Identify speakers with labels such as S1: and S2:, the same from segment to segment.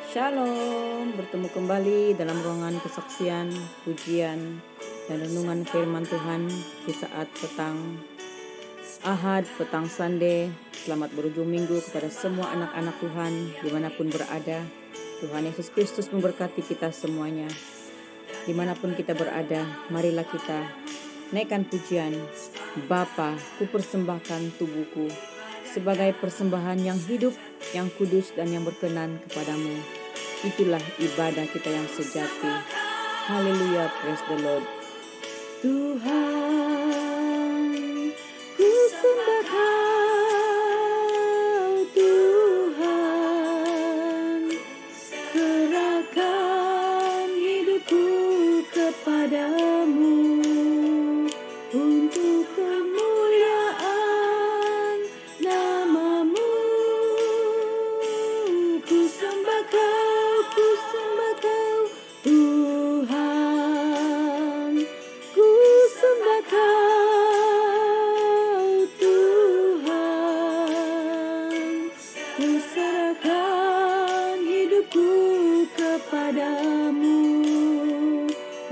S1: Shalom, bertemu kembali dalam ruangan kesaksian, pujian, dan renungan firman Tuhan di saat petang Ahad, petang Sunday. Selamat berujung minggu kepada semua anak-anak Tuhan dimanapun berada. Tuhan Yesus Kristus memberkati kita semuanya. Dimanapun kita berada, marilah kita naikkan pujian. Bapa, kupersembahkan tubuhku sebagai persembahan yang hidup, yang kudus, dan yang berkenan kepadamu. Itulah ibadah kita yang sejati. Haleluya, praise the Lord. Tuhan, ku sembah Kau, Tuhan, serahkan hidupku kepadamu untuk kemuliaan namamu. Ku sembah Kau, Tuhan. Ku sembah Kau, Tuhan. Ku serahkan hidupku kepadamu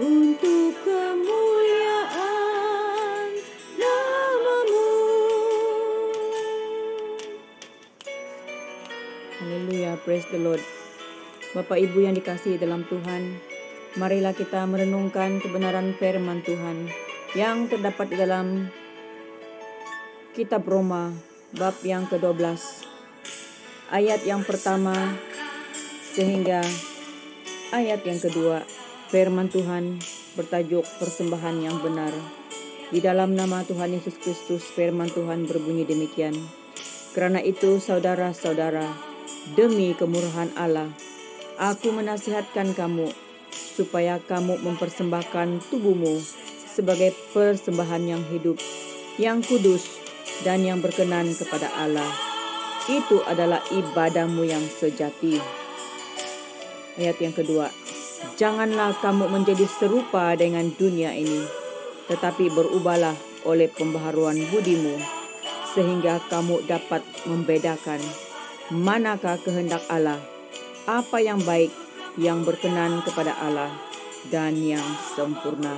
S1: untuk kemuliaan namamu. Haleluya, praise the Lord. Bapak Ibu yang dikasihi dalam Tuhan, marilah kita merenungkan kebenaran firman Tuhan yang terdapat di dalam kitab Roma bab yang ke-12 ayat yang pertama sehingga ayat yang kedua. Firman Tuhan bertajuk persembahan yang benar. Di dalam nama Tuhan Yesus Kristus, firman Tuhan berbunyi demikian. Karena itu saudara-saudara, demi kemurahan Allah, aku menasihatkan kamu supaya kamu mempersembahkan tubuhmu sebagai persembahan yang hidup, yang kudus, dan yang berkenan kepada Allah. Itu adalah ibadahmu yang sejati. Ayat yang kedua, janganlah kamu menjadi serupa dengan dunia ini, tetapi berubahlah oleh pembaharuan budimu, sehingga kamu dapat membedakan manakah kehendak Allah, apa yang baik, yang berkenan kepada Allah, dan yang sempurna.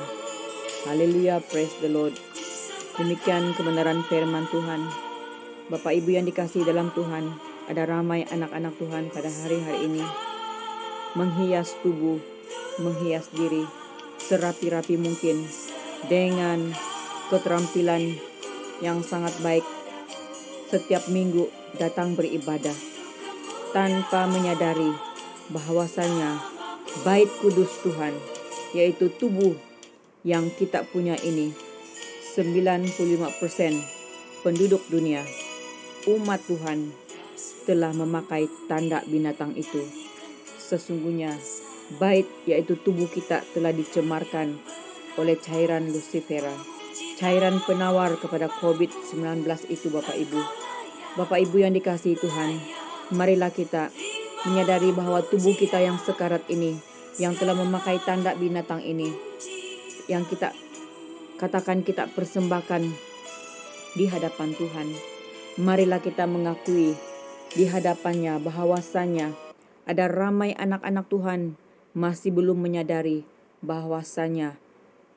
S1: Haleluya, praise the Lord. Demikian kebenaran firman Tuhan. Bapak Ibu yang dikasihi dalam Tuhan, ada ramai anak-anak Tuhan pada hari-hari ini menghias tubuh, menghias diri serapi-rapi mungkin dengan keterampilan yang sangat baik setiap minggu datang beribadah tanpa menyadari bahwasanya bait kudus Tuhan, yaitu tubuh yang kita punya ini, 95% penduduk dunia, umat Tuhan telah memakai tanda binatang itu. Sesungguhnya bait yaitu tubuh kita telah dicemarkan oleh cairan lucifera, cairan penawar kepada COVID-19 itu. Bapak Ibu yang dikasihi Tuhan, marilah kita menyadari bahwa tubuh kita yang sekarat ini, yang telah memakai tanda binatang ini, yang kita katakan kita persembahkan di hadapan Tuhan. Marilah kita mengakui di hadapannya bahwasanya ada ramai anak-anak Tuhan masih belum menyadari bahwasanya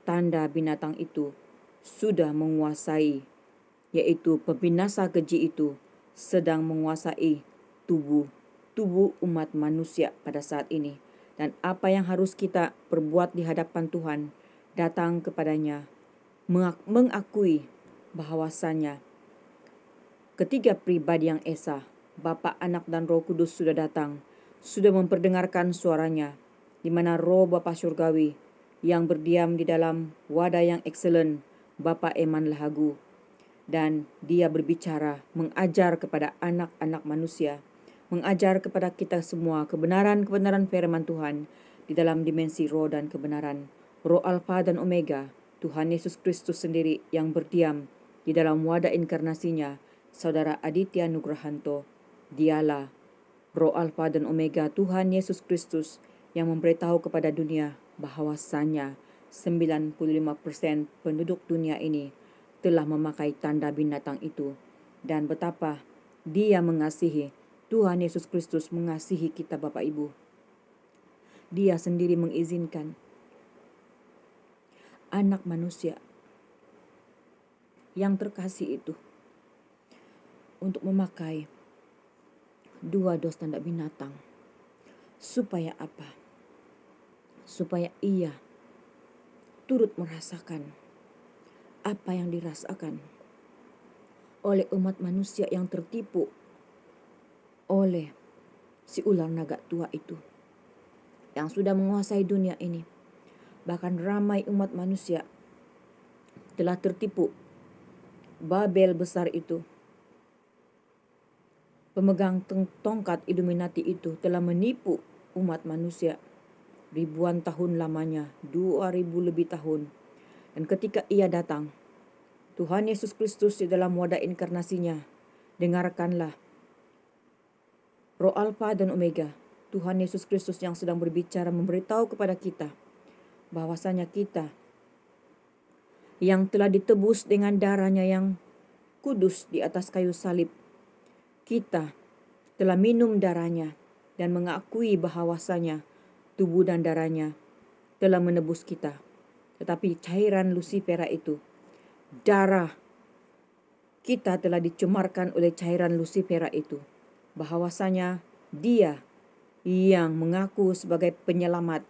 S1: tanda binatang itu sudah menguasai, yaitu pembinasa keji itu sedang menguasai tubuh umat manusia pada saat ini. Dan apa yang harus kita perbuat di hadapan Tuhan, datang kepadanya, mengakui bahwasanya ketiga pribadi yang esa, Bapa, Anak, dan Roh Kudus sudah datang, sudah memperdengarkan suaranya, di mana Roh Bapa Surgawi yang berdiam di dalam wadah yang excellent, Bapa Eman Lahagu, dan dia berbicara, mengajar kepada anak-anak manusia, mengajar kepada kita semua kebenaran-kebenaran firman Tuhan di dalam dimensi roh dan kebenaran. Roh Alfa dan Omega, Tuhan Yesus Kristus sendiri yang berdiam di dalam wadah inkarnasinya, Saudara Aditya Nugrahanto. Dialah Roh Alfa dan Omega, Tuhan Yesus Kristus yang memberitahu kepada dunia bahwasanya 95% penduduk dunia ini telah memakai tanda binatang itu, dan betapa Dia mengasihi Tuhan Yesus Kristus mengasihi kita Bapak Ibu. Dia sendiri mengizinkan anak manusia yang terkasih itu untuk memakai dua dos tanda binatang. Supaya apa? Supaya ia turut merasakan apa yang dirasakan oleh umat manusia yang tertipu oleh si ular naga tua itu yang sudah menguasai dunia ini. Bahkan ramai umat manusia telah tertipu. Babel besar itu, pemegang tongkat Illuminati itu telah menipu umat manusia ribuan tahun lamanya, 2000 lebih tahun. Dan ketika ia datang, Tuhan Yesus Kristus di dalam wadah inkarnasinya, dengarkanlah Roh Alfa dan Omega, Tuhan Yesus Kristus yang sedang berbicara memberitahu kepada kita bahwasanya kita yang telah ditebus dengan darahnya yang kudus di atas kayu salib, kita telah minum darahnya dan mengakui bahwasanya tubuh dan darahnya telah menebus kita. Tetapi cairan Lucifera itu, darah kita telah dicemarkan oleh cairan Lucifera itu, bahwasanya dia yang mengaku sebagai penyelamat,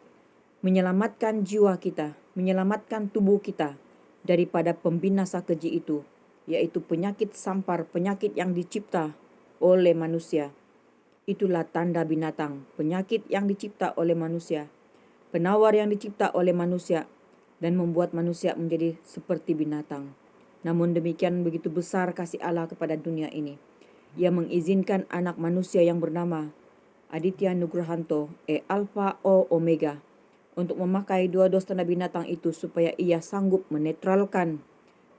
S1: menyelamatkan jiwa kita, menyelamatkan tubuh kita daripada pembinasa keji itu, yaitu penyakit sampar, penyakit yang dicipta oleh manusia. Itulah tanda binatang, penyakit yang dicipta oleh manusia, penawar yang dicipta oleh manusia, dan membuat manusia menjadi seperti binatang. Namun demikian begitu besar kasih Allah kepada dunia ini. Ia mengizinkan anak manusia yang bernama Aditya Nugrahanto, Alpha O Omega, untuk memakai dua dos tanda binatang itu supaya ia sanggup menetralkan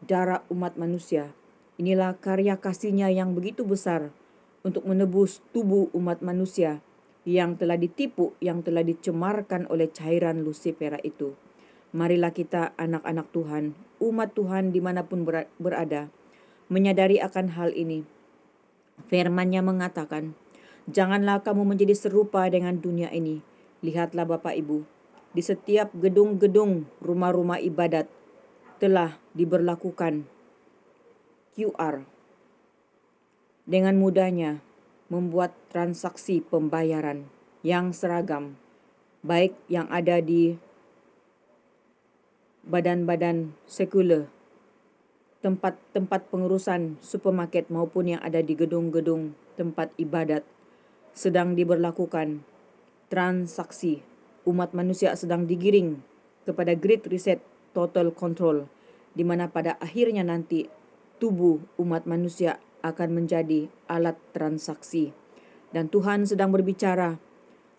S1: darah umat manusia. Inilah karya kasihnya yang begitu besar untuk menebus tubuh umat manusia yang telah ditipu, yang telah dicemarkan oleh cairan Lucifera itu. Marilah kita anak-anak Tuhan, umat Tuhan dimanapun berada, menyadari akan hal ini. Firman-Nya mengatakan, janganlah kamu menjadi serupa dengan dunia ini. Lihatlah Bapak Ibu, di setiap gedung-gedung rumah-rumah ibadat telah diberlakukan QR. Dengan mudahnya membuat transaksi pembayaran yang seragam, baik yang ada di badan-badan sekuler, tempat-tempat pengurusan supermarket maupun yang ada di gedung-gedung tempat ibadat, sedang diberlakukan transaksi. Umat manusia sedang digiring kepada Great Reset Total Control, di mana pada akhirnya nanti tubuh umat manusia akan menjadi alat transaksi. Dan Tuhan sedang berbicara,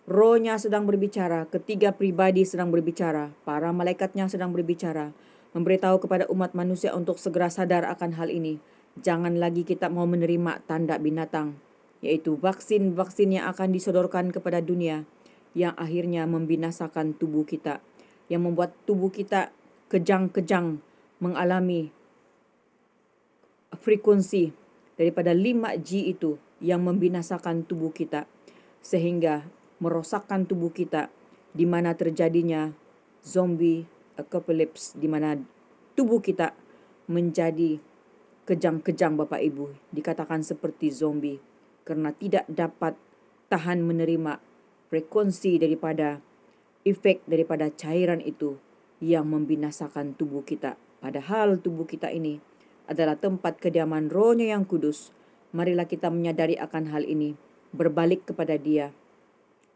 S1: Roh-Nya sedang berbicara, ketiga pribadi sedang berbicara, para malaikatnya sedang berbicara, memberitahu kepada umat manusia untuk segera sadar akan hal ini. Jangan lagi kita mau menerima tanda binatang, yaitu vaksin-vaksin yang akan disodorkan kepada dunia, yang akhirnya membinasakan tubuh kita, yang membuat tubuh kita kejang-kejang mengalami frekuensi daripada 5G itu yang membinasakan tubuh kita, sehingga merosakkan tubuh kita, di mana terjadinya zombie apocalypse, di mana tubuh kita menjadi kejang-kejang Bapak Ibu, dikatakan seperti zombie, karena tidak dapat tahan menerima frekuensi daripada efek daripada cairan itu yang membinasakan tubuh kita. Padahal tubuh kita ini adalah tempat kediaman Roh-Nya yang kudus. Marilah kita menyadari akan hal ini, berbalik kepada Dia.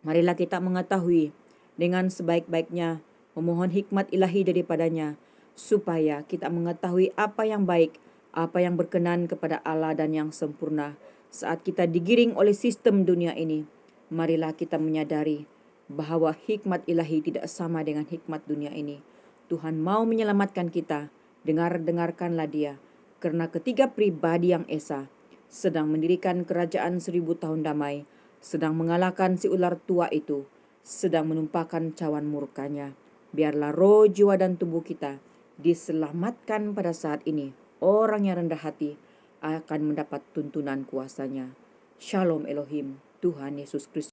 S1: Marilah kita mengetahui dengan sebaik-baiknya, memohon hikmat ilahi daripadanya, supaya kita mengetahui apa yang baik, apa yang berkenan kepada Allah dan yang sempurna. Saat kita digiring oleh sistem dunia ini, marilah kita menyadari bahwa hikmat ilahi tidak sama dengan hikmat dunia ini. Tuhan mau menyelamatkan kita, dengarkanlah Dia, karena ketiga pribadi yang esa sedang mendirikan kerajaan 1000 tahun damai, sedang mengalahkan si ular tua itu, sedang menumpahkan cawan murkanya. Biarlah roh, jiwa, dan tubuh kita diselamatkan pada saat ini. Orang yang rendah hati akan mendapat tuntunan kuasanya. Shalom Elohim, Tuhan Yesus Kristus.